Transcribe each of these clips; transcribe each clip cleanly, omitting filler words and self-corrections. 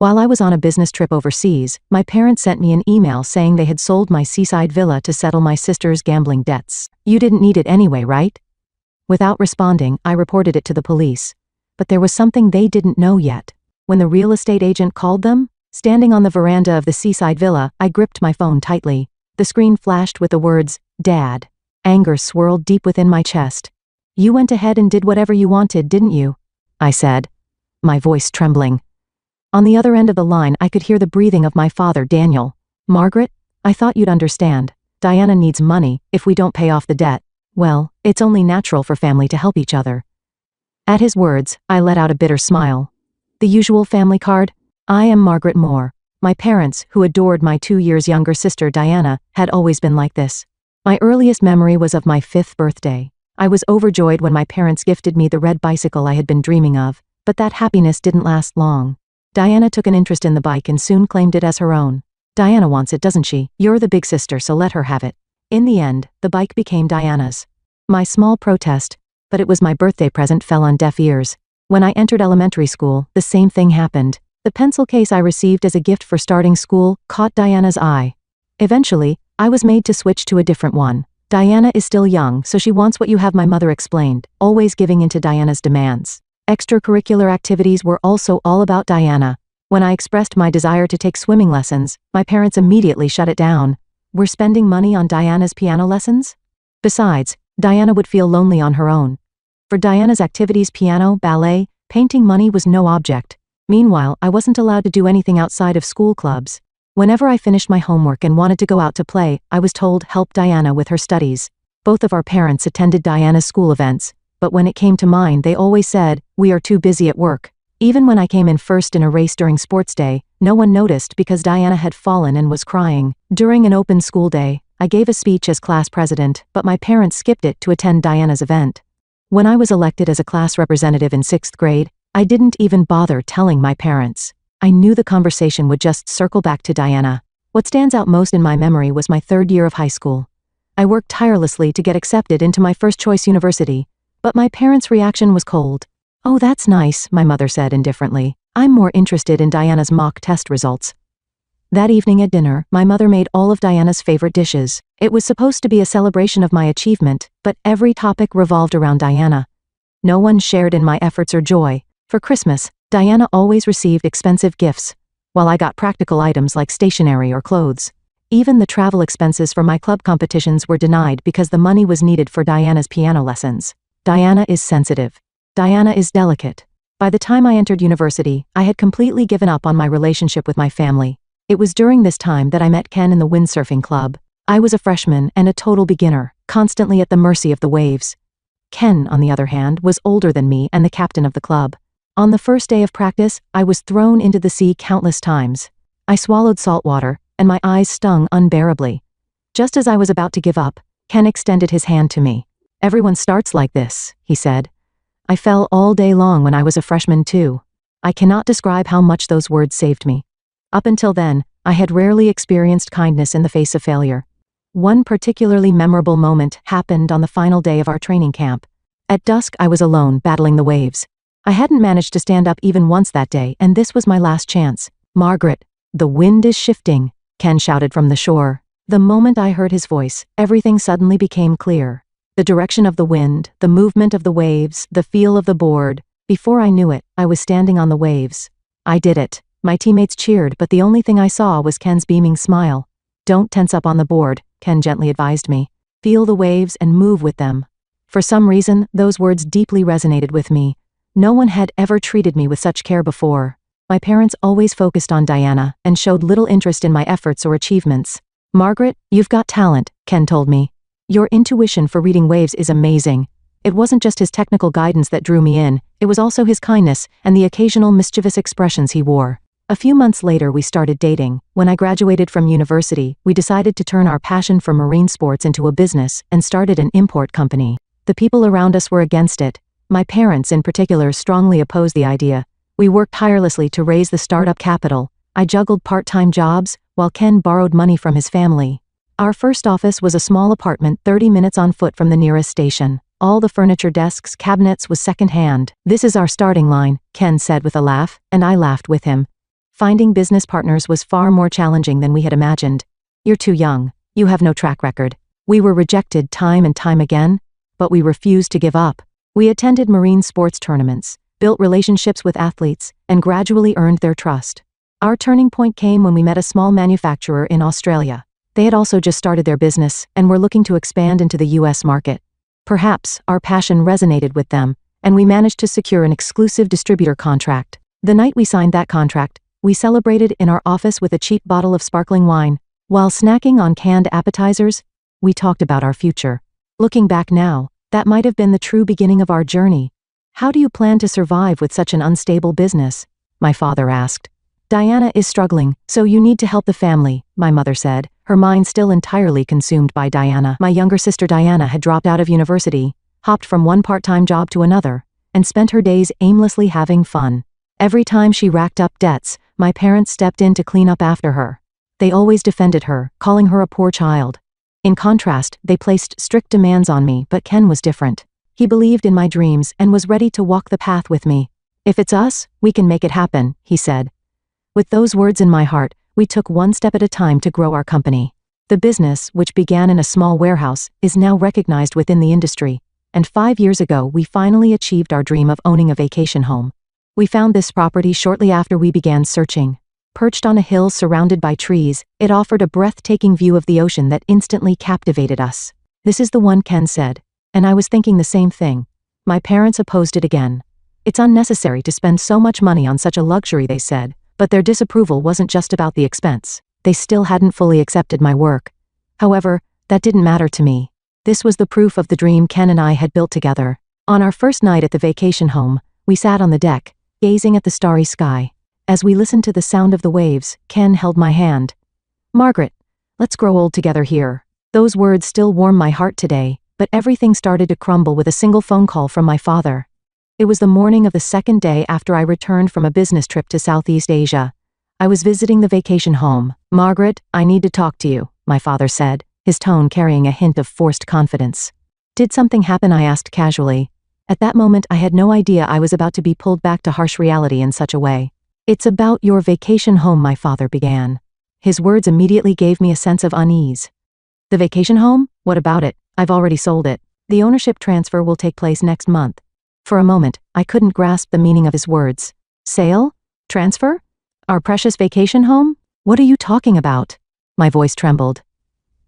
While I was on a business trip overseas, my parents sent me an email saying they had sold my seaside villa to settle my sister's gambling debts. You didn't need it anyway, right? Without responding, I reported it to the police. But there was something they didn't know yet. When the real estate agent called them, standing on the veranda of the seaside villa, I gripped my phone tightly. The screen flashed with the words, "Dad." Anger swirled deep within my chest. "You went ahead and did whatever you wanted, didn't you?" I said, my voice trembling. On the other end of the line, I could hear the breathing of my father, Daniel. "Margaret, I thought you'd understand. Diana needs money. If we don't pay off the debt, well, it's only natural for family to help each other." At his words, I let out a bitter smile. The usual family card? I am Margaret Moore. My parents, who adored my 2 years younger sister Diana, had always been like this. My earliest memory was of my 5th birthday. I was overjoyed when my parents gifted me the red bicycle I had been dreaming of, but that happiness didn't last long. Diana took an interest in the bike and soon claimed it as her own. "Diana wants it, doesn't she? You're the big sister, so let her have it." In the end, the bike became Diana's. My small protest, but it was my birthday present, fell on deaf ears. When I entered elementary school, the same thing happened. The pencil case I received as a gift for starting school caught Diana's eye. Eventually, I was made to switch to a different one. "Diana is still young, so she wants what you have," my mother explained, always giving in to Diana's demands. Extracurricular activities were also all about Diana. When I expressed my desire to take swimming lessons, my parents immediately shut it down. "We're spending money on Diana's piano lessons?" Besides, Diana would feel lonely on her own. For Diana's activities, piano, ballet, painting, money was no object. Meanwhile, I wasn't allowed to do anything outside of school clubs. Whenever I finished my homework and wanted to go out to play, I was told, "Help Diana with her studies." Both of our parents attended Diana's school events, but when it came to mine, they always said, "We are too busy at work." Even when I came in first in a race during sports day, no one noticed because Diana had fallen and was crying. During an open school day, I gave a speech as class president, but my parents skipped it to attend Diana's event. When I was elected as a class representative in 6th grade, I didn't even bother telling my parents. I knew the conversation would just circle back to Diana. What stands out most in my memory was my 3rd year of high school. I worked tirelessly to get accepted into my first-choice university, but my parents' reaction was cold. "Oh, that's nice," my mother said indifferently. "I'm more interested in Diana's mock test results." That evening at dinner, my mother made all of Diana's favorite dishes. It was supposed to be a celebration of my achievement, but every topic revolved around Diana. No one shared in my efforts or joy. For Christmas, Diana always received expensive gifts, while I got practical items like stationery or clothes. Even the travel expenses for my club competitions were denied because the money was needed for Diana's piano lessons. Diana is sensitive. Diana is delicate. By the time I entered university, I had completely given up on my relationship with my family. It was during this time that I met Ken in the windsurfing club. I was a freshman and a total beginner, constantly at the mercy of the waves. Ken, on the other hand, was older than me and the captain of the club. On the first day of practice, I was thrown into the sea countless times. I swallowed salt water, and my eyes stung unbearably. Just as I was about to give up, Ken extended his hand to me. "Everyone starts like this," he said. I fell all day long when I was a freshman too. I cannot describe how much those words saved me. Up until then, I had rarely experienced kindness in the face of failure. One particularly memorable moment happened on the final day of our training camp. At dusk, I was alone, battling the waves. I hadn't managed to stand up even once that day, and this was my last chance. "Margaret, the wind is shifting," Ken shouted from the shore. The moment I heard his voice, everything suddenly became clear. The direction of the wind, the movement of the waves, the feel of the board. Before I knew it, I was standing on the waves. I did it. My teammates cheered, but the only thing I saw was Ken's beaming smile. "Don't tense up on the board," Ken gently advised me. "Feel the waves and move with them." For some reason, those words deeply resonated with me. No one had ever treated me with such care before. My parents always focused on Diana and showed little interest in my efforts or achievements. "Margaret, you've got talent," Ken told me. "Your intuition for reading waves is amazing." It wasn't just his technical guidance that drew me in, it was also his kindness and the occasional mischievous expressions he wore. A few months later, we started dating. When I graduated from university, we decided to turn our passion for marine sports into a business and started an import company. The people around us were against it. My parents, in particular, strongly opposed the idea. We worked tirelessly to raise the startup capital. I juggled part-time jobs, while Ken borrowed money from his family. Our first office was a small apartment 30 minutes on foot from the nearest station. All the furniture, desks, cabinets was second-hand. "This is our starting line," Ken said with a laugh, and I laughed with him. Finding business partners was far more challenging than we had imagined. You're too young. You have no track record. We were rejected time and time again, but we refused to give up. We attended marine sports tournaments, built relationships with athletes, and gradually earned their trust. Our turning point came when we met a small manufacturer in Australia. They had also just started their business and were looking to expand into the US market. Perhaps our passion resonated with them, and we managed to secure an exclusive distributor contract. The night we signed that contract, we celebrated in our office with a cheap bottle of sparkling wine. While snacking on canned appetizers, we talked about our future. Looking back now, that might have been the true beginning of our journey. How do you plan to survive with such an unstable business? My father asked. Diana is struggling, so you need to help the family, my mother said, her mind still entirely consumed by Diana. My younger sister Diana had dropped out of university, hopped from one part-time job to another, and spent her days aimlessly having fun. Every time she racked up debts, my parents stepped in to clean up after her. They always defended her, calling her a poor child. In contrast, they placed strict demands on me, but Ken was different. He believed in my dreams and was ready to walk the path with me. If it's us, we can make it happen, he said. With those words in my heart, we took one step at a time to grow our company. The business, which began in a small warehouse, is now recognized within the industry, and 5 years ago we finally achieved our dream of owning a vacation home. We found this property shortly after we began searching. Perched on a hill surrounded by trees, it offered a breathtaking view of the ocean that instantly captivated us. This is the one, Ken said, and I was thinking the same thing. My parents opposed it again. It's unnecessary to spend so much money on such a luxury, they said. But their disapproval wasn't just about the expense. They still hadn't fully accepted my work. However, that didn't matter to me. This was the proof of the dream Ken and I had built together. On our first night at the vacation home, we sat on the deck, gazing at the starry sky. As we listened to the sound of the waves, Ken held my hand. Margaret, let's grow old together here. Those words still warm my heart today, but everything started to crumble with a single phone call from my father. It was the morning of the second day after I returned from a business trip to Southeast Asia. I was visiting the vacation home. Margaret, I need to talk to you, my father said, his tone carrying a hint of forced confidence. Did something happen? I asked casually. At that moment I had no idea I was about to be pulled back to harsh reality in such a way. It's about your vacation home, my father began. His words immediately gave me a sense of unease. The vacation home? What about it? I've already sold it. The ownership transfer will take place next month. For a moment, I couldn't grasp the meaning of his words. Sale? Transfer? Our precious vacation home? What are you talking about? My voice trembled.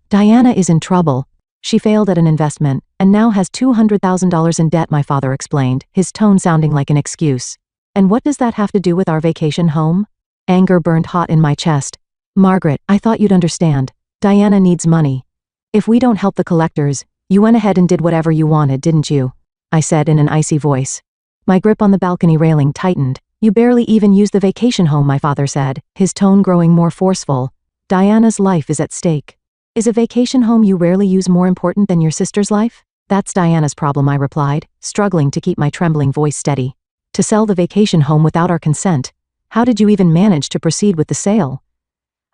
Diana is in trouble. She failed at an investment, and now has $200,000 in debt, my father explained, his tone sounding like an excuse. And what does that have to do with our vacation home? Anger burned hot in my chest. Margaret, I thought you'd understand. Diana needs money. If we don't help the collectors, you went ahead and did whatever you wanted, didn't you? I said in an icy voice. My grip on the balcony railing tightened. You barely even use the vacation home, my father said, his tone growing more forceful. Diana's life is at stake. Is a vacation home you rarely use more important than your sister's life? That's Diana's problem, I replied, struggling to keep my trembling voice steady. To sell the vacation home without our consent? How did you even manage to proceed with the sale?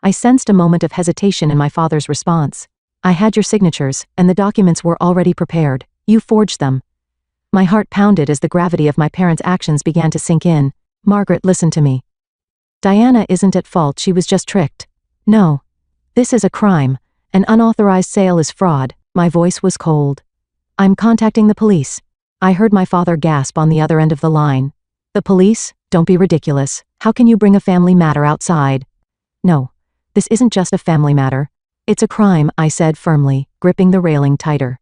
I sensed a moment of hesitation in my father's response. I had your signatures, and the documents were already prepared. You forged them. My heart pounded as the gravity of my parents' actions began to sink in. Margaret, listen to me. Diana isn't at fault, she was just tricked. No. This is a crime. An unauthorized sale is fraud. My voice was cold. I'm contacting the police. I heard my father gasp on the other end of the line. The police? Don't be ridiculous. How can you bring a family matter outside? No. This isn't just a family matter. It's a crime, I said firmly, gripping the railing tighter.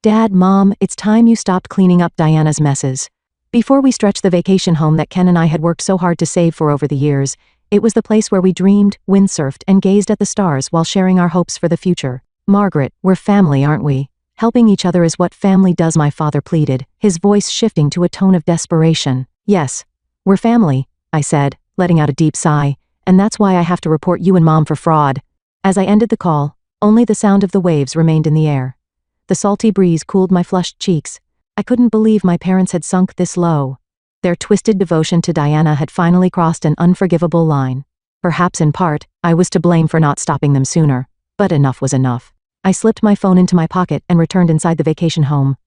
Dad, Mom, it's time you stopped cleaning up Diana's messes. Before we stretched the vacation home that Ken and I had worked so hard to save for over the years, it was the place where we dreamed, windsurfed, and gazed at the stars while sharing our hopes for the future. Margaret, we're family, aren't we? Helping each other is what family does, my father pleaded, his voice shifting to a tone of desperation. Yes, we're family, I said, letting out a deep sigh, and that's why I have to report you and Mom for fraud. As I ended the call, only the sound of the waves remained in the air. The salty breeze cooled my flushed cheeks. I couldn't believe my parents had sunk this low. Their twisted devotion to Diana had finally crossed an unforgivable line. Perhaps in part, I was to blame for not stopping them sooner. But enough was enough. I slipped my phone into my pocket and returned inside the vacation home.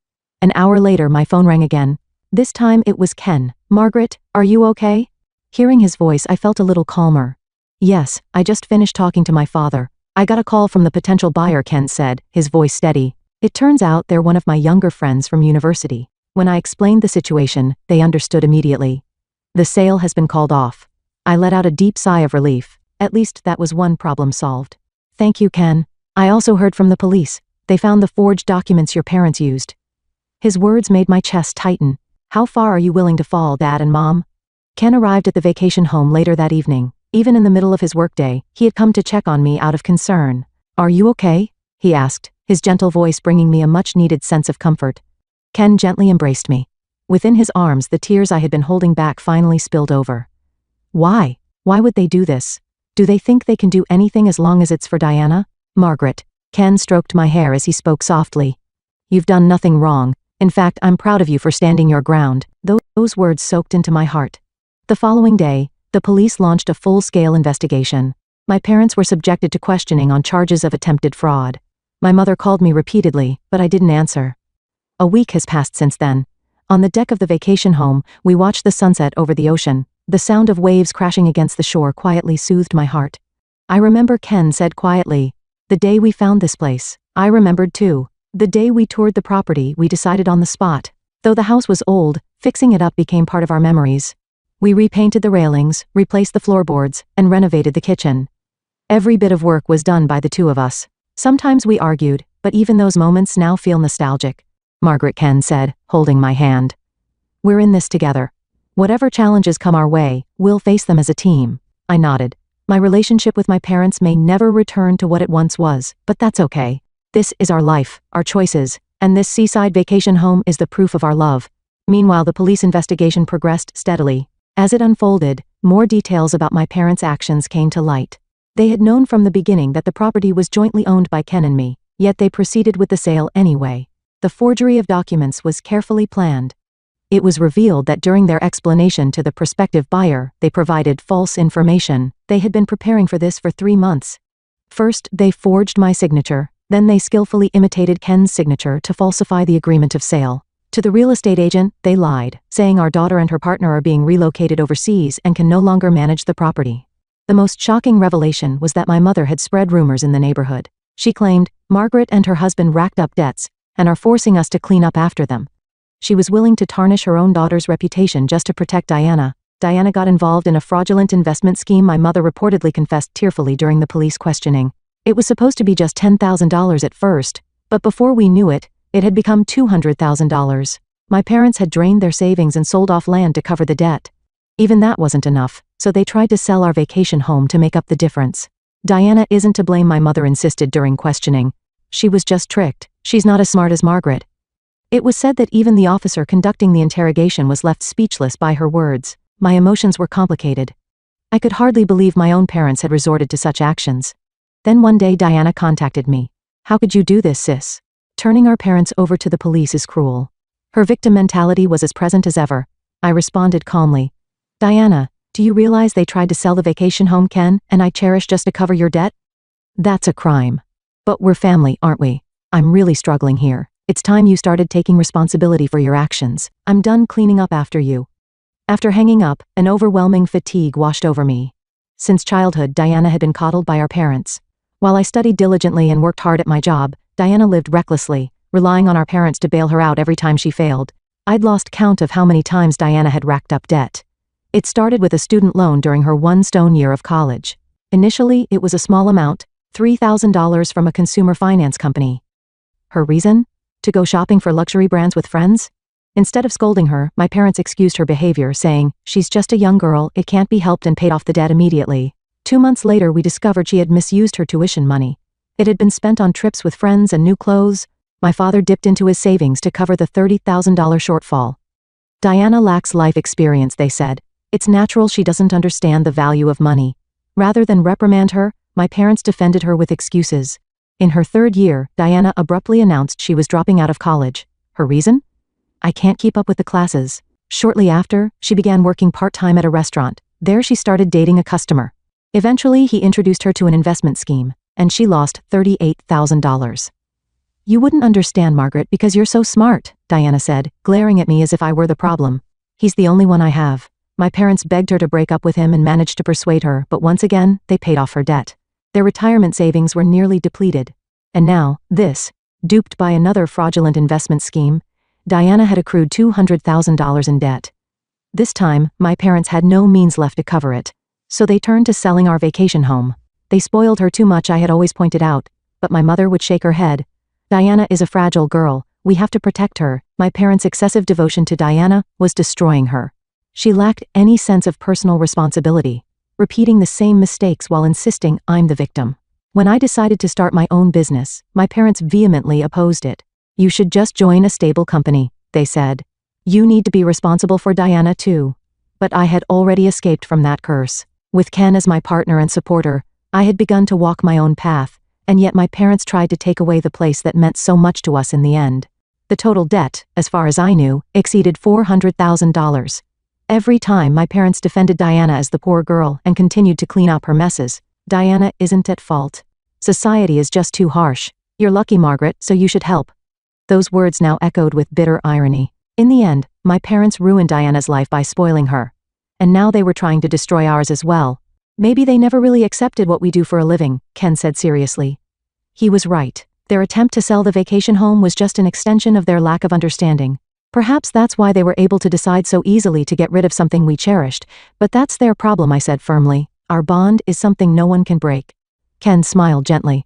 An hour later, my phone rang again. This time it was Ken. Margaret, are you okay? Hearing his voice, I felt a little calmer. Yes, I just finished talking to my father. I got a call from the potential buyer, Ken said, his voice steady. It turns out they're one of my younger friends from university. When I explained the situation, they understood immediately. The sale has been called off. I let out a deep sigh of relief. At least that was one problem solved. Thank you, Ken. I also heard from the police. They found the forged documents your parents used. His words made my chest tighten. How far are you willing to fall, Dad and Mom? Ken arrived at the vacation home later that evening. Even in the middle of his workday, he had come to check on me out of concern. Are you okay? He asked, his gentle voice bringing me a much-needed sense of comfort. Ken gently embraced me. Within his arms, the tears I had been holding back finally spilled over. Why? Why would they do this? Do they think they can do anything as long as it's for Diana? Margaret. Ken stroked my hair as he spoke softly. You've done nothing wrong. In fact, I'm proud of you for standing your ground. Those words soaked into my heart. The following day, the police launched a full-scale investigation. My parents were subjected to questioning on charges of attempted fraud. My mother called me repeatedly, but I didn't answer. A week has passed since then. On the deck of the vacation home, we watched the sunset over the ocean. The sound of waves crashing against the shore quietly soothed my heart. I remember, Ken said quietly. The day we found this place. I remembered too. The day we toured the property, we decided on the spot. Though the house was old, fixing it up became part of our memories. We repainted the railings, replaced the floorboards, and renovated the kitchen. Every bit of work was done by the two of us. Sometimes we argued, but even those moments now feel nostalgic. Margaret, Ken said, holding my hand. We're in this together. Whatever challenges come our way, we'll face them as a team. I nodded. My relationship with my parents may never return to what it once was, but that's okay. This is our life, our choices, and this seaside vacation home is the proof of our love. Meanwhile, the police investigation progressed steadily. As it unfolded, more details about my parents' actions came to light. They had known from the beginning that the property was jointly owned by Ken and me, yet they proceeded with the sale anyway. The forgery of documents was carefully planned. It was revealed that during their explanation to the prospective buyer, they provided false information. They had been preparing for this for 3 months. First, they forged my signature, then they skillfully imitated Ken's signature to falsify the agreement of sale. To the real estate agent, they lied, saying our daughter and her partner are being relocated overseas and can no longer manage the property. The most shocking revelation was that my mother had spread rumors in the neighborhood. She claimed, Margaret and her husband racked up debts and are forcing us to clean up after them. She was willing to tarnish her own daughter's reputation just to protect Diana. Diana got involved in a fraudulent investment scheme, my mother reportedly confessed tearfully during the police questioning. It was supposed to be just $10,000 at first, but before we knew it, it had become $200,000. My parents had drained their savings and sold off land to cover the debt. Even that wasn't enough, so they tried to sell our vacation home to make up the difference. Diana isn't to blame, my mother insisted during questioning. She was just tricked. She's not as smart as Margaret. It was said that even the officer conducting the interrogation was left speechless by her words. My emotions were complicated. I could hardly believe my own parents had resorted to such actions. Then one day Diana contacted me. How could you do this, sis? Turning our parents over to the police is cruel. Her victim mentality was as present as ever. I responded calmly. Diana, do you realize they tried to sell the vacation home, Ken, and I cherish just to cover your debt? That's a crime. But we're family, aren't we? I'm really struggling here. It's time you started taking responsibility for your actions. I'm done cleaning up after you. After hanging up, an overwhelming fatigue washed over me. Since childhood, Diana had been coddled by our parents. While I studied diligently and worked hard at my job, Diana lived recklessly, relying on our parents to bail her out every time she failed. I'd lost count of how many times Diana had racked up debt. It started with a student loan during her one stone year of college. Initially, it was a small amount, $3,000 from a consumer finance company. Her reason? To go shopping for luxury brands with friends? Instead of scolding her, my parents excused her behavior, saying, she's just a young girl, it can't be helped, and paid off the debt immediately. 2 months later, we discovered she had misused her tuition money. It had been spent on trips with friends and new clothes. My father dipped into his savings to cover the $30,000 shortfall. Diana lacks life experience, they said. It's natural she doesn't understand the value of money. Rather than reprimand her, my parents defended her with excuses. In her 3rd year, Diana abruptly announced she was dropping out of college. Her reason? I can't keep up with the classes. Shortly after, she began working part-time at a restaurant. There she started dating a customer. Eventually, he introduced her to an investment scheme, and she lost $38,000. You wouldn't understand, Margaret, because you're so smart, Diana said, glaring at me as if I were the problem. He's the only one I have. My parents begged her to break up with him and managed to persuade her, but once again, they paid off her debt. Their retirement savings were nearly depleted. And now, this, duped by another fraudulent investment scheme, Diana had accrued $200,000 in debt. This time, my parents had no means left to cover it. So they turned to selling our vacation home. They spoiled her too much, I had always pointed out, but my mother would shake her head. Diana is a fragile girl, we have to protect her. My parents' excessive devotion to Diana was destroying her. She lacked any sense of personal responsibility, repeating the same mistakes while insisting I'm the victim. When I decided to start my own business, my parents vehemently opposed it. You should just join a stable company, they said. You need to be responsible for Diana too. But I had already escaped from that curse. With Ken as my partner and supporter, I had begun to walk my own path, and yet my parents tried to take away the place that meant so much to us in the end. The total debt, as far as I knew, exceeded $400,000. Every time my parents defended Diana as the poor girl and continued to clean up her messes. Diana isn't at fault. Society is just too harsh. You're lucky, Margaret, so you should help. Those words now echoed with bitter irony. In the end, my parents ruined Diana's life by spoiling her. And now they were trying to destroy ours as well. Maybe they never really accepted what we do for a living, Ken said seriously. He was right. Their attempt to sell the vacation home was just an extension of their lack of understanding. Perhaps that's why they were able to decide so easily to get rid of something we cherished, but that's their problem, I said firmly. Our bond is something no one can break. Ken smiled gently.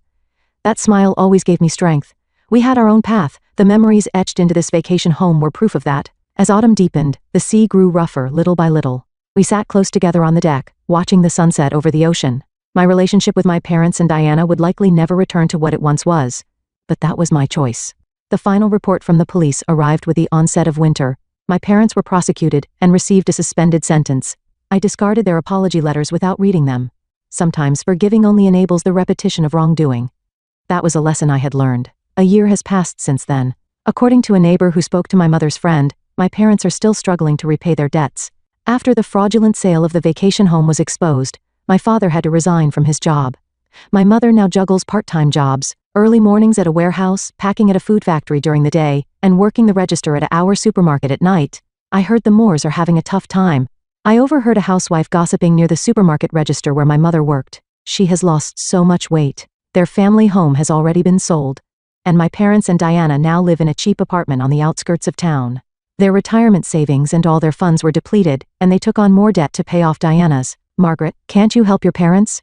That smile always gave me strength. We had our own path. The memories etched into this vacation home were proof of that. As autumn deepened, the sea grew rougher little by little. We sat close together on the deck, watching the sunset over the ocean. My relationship with my parents and Diana would likely never return to what it once was. But that was my choice. The final report from the police arrived with the onset of winter. My parents were prosecuted and received a suspended sentence. I discarded their apology letters without reading them. Sometimes forgiving only enables the repetition of wrongdoing. That was a lesson I had learned. A year has passed since then. According to a neighbor who spoke to my mother's friend, my parents are still struggling to repay their debts. After the fraudulent sale of the vacation home was exposed, my father had to resign from his job. My mother now juggles part-time jobs, early mornings at a warehouse, packing at a food factory during the day, and working the register at our supermarket at night. I heard the Moores are having a tough time. I overheard a housewife gossiping near the supermarket register where my mother worked. She has lost so much weight. Their family home has already been sold. And my parents and Diana now live in a cheap apartment on the outskirts of town. Their retirement savings and all their funds were depleted, and they took on more debt to pay off Diana's. Margaret, can't you help your parents?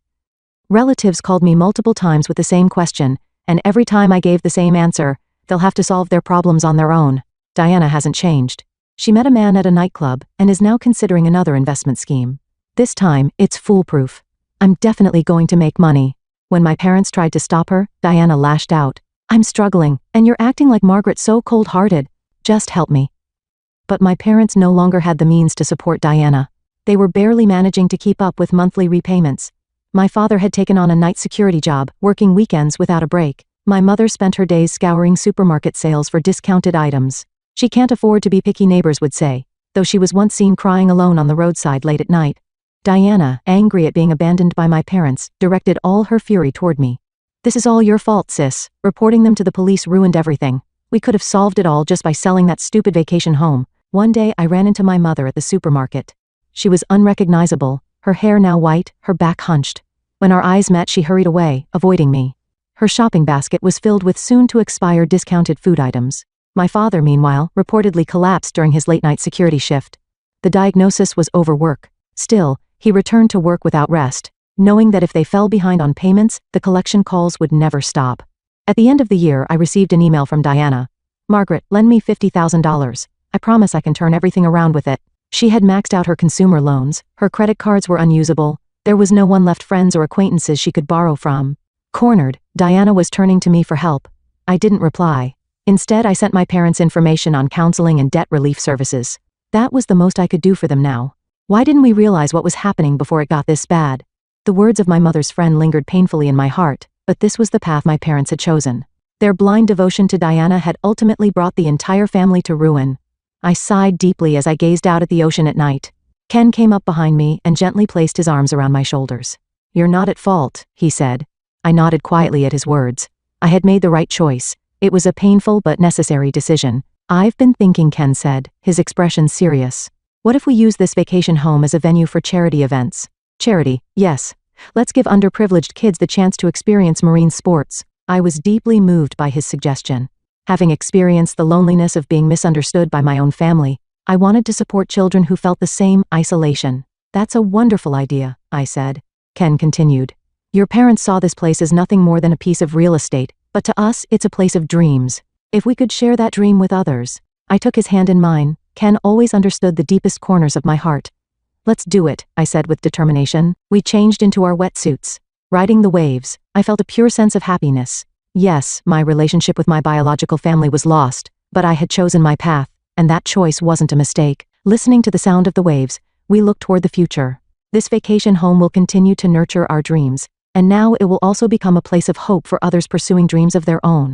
Relatives called me multiple times with the same question, and every time I gave the same answer, they'll have to solve their problems on their own. Diana hasn't changed. She met a man at a nightclub and is now considering another investment scheme. This time, it's foolproof. I'm definitely going to make money. When my parents tried to stop her, Diana lashed out. I'm struggling, and you're acting like Margaret so cold-hearted. Just help me. But my parents no longer had the means to support Diana. They were barely managing to keep up with monthly repayments. My father had taken on a night security job, working weekends without a break. My mother spent her days scouring supermarket sales for discounted items. She can't afford to be picky, neighbors would say, though she was once seen crying alone on the roadside late at night. Diana, angry at being abandoned by my parents, directed all her fury toward me. This is all your fault, sis. Reporting them to the police ruined everything. We could have solved it all just by selling that stupid vacation home. One day I ran into my mother at the supermarket. She was unrecognizable, her hair now white, her back hunched. When our eyes met, she hurried away, avoiding me. Her shopping basket was filled with soon-to-expire discounted food items. My father, meanwhile, reportedly collapsed during his late-night security shift. The diagnosis was overwork. Still, he returned to work without rest, knowing that if they fell behind on payments, the collection calls would never stop. At the end of the year, I received an email from Diana. Margaret, lend me $50,000. I promise I can turn everything around with it. She had maxed out her consumer loans, her credit cards were unusable, there was no one left, friends or acquaintances she could borrow from. Cornered, Diana was turning to me for help. I didn't reply. Instead, I sent my parents information on counseling and debt relief services. That was the most I could do for them now. Why didn't we realize what was happening before it got this bad? The words of my mother's friend lingered painfully in my heart, but this was the path my parents had chosen. Their blind devotion to Diana had ultimately brought the entire family to ruin. I sighed deeply as I gazed out at the ocean at night. Ken came up behind me and gently placed his arms around my shoulders. You're not at fault, he said. I nodded quietly at his words. I had made the right choice. It was a painful but necessary decision. I've been thinking, Ken said, his expression serious. What if we use this vacation home as a venue for charity events? Charity, yes. Let's give underprivileged kids the chance to experience marine sports. I was deeply moved by his suggestion. Having experienced the loneliness of being misunderstood by my own family, I wanted to support children who felt the same isolation. That's a wonderful idea, I said. Ken continued. Your parents saw this place as nothing more than a piece of real estate, but to us, it's a place of dreams. If we could share that dream with others. I took his hand in mine. Ken always understood the deepest corners of my heart. Let's do it, I said with determination. We changed into our wetsuits. Riding the waves, I felt a pure sense of happiness. Yes, my relationship with my biological family was lost, but I had chosen my path, and that choice wasn't a mistake. Listening to the sound of the waves, we looked toward the future. This vacation home will continue to nurture our dreams, and now it will also become a place of hope for others pursuing dreams of their own.